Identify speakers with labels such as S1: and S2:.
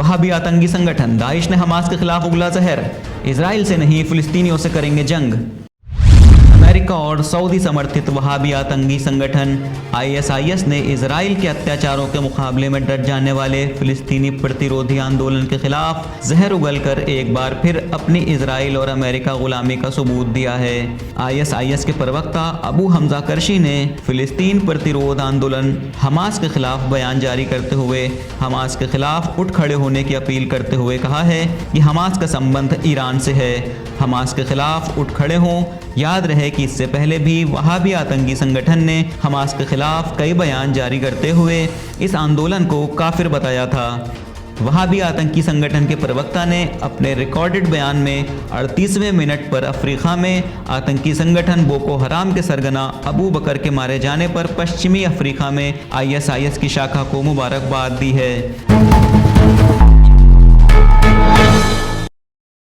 S1: वहाबी आतंकी संगठन दाइश ने हमास के खिलाफ उगला जहर, इजराइल से नहीं फिलिस्तीनियों से करेंगे जंग। अमेरिका और सऊदी समर्थित वहाबी आतंकी संगठन ISIS ने इजराइल के अत्याचारों के मुकाबले में डट जाने वाले फिलिस्तीनी प्रतिरोधी आंदोलन के खिलाफ जहर उगलकर एक बार फिर अपनी इजराइल और अमेरिका गुलामी का सबूत दिया है। ISIS के प्रवक्ता अबू हमजा करशी ने फिलिस्तीन प्रतिरोध आंदोलन हमास के खिलाफ बयान जारी करते हुए हमास के खिलाफ उठ खड़े होने की अपील करते हुए कहा है कि हमास का संबंध ईरान से है, हमास के खिलाफ उठ खड़े हों। याद रहे कि इससे पहले भी वहाबी आतंकी संगठन ने हमास के खिलाफ कई बयान जारी करते हुए इस आंदोलन को काफिर बताया था। वहाबी आतंकी संगठन के प्रवक्ता ने अपने रिकॉर्डेड बयान में 38वें मिनट पर अफ्रीका में आतंकी संगठन बोको हराम के सरगना अबू बकर के मारे जाने पर पश्चिमी अफ्रीका में ISIS की शाखा को मुबारकबाद दी है।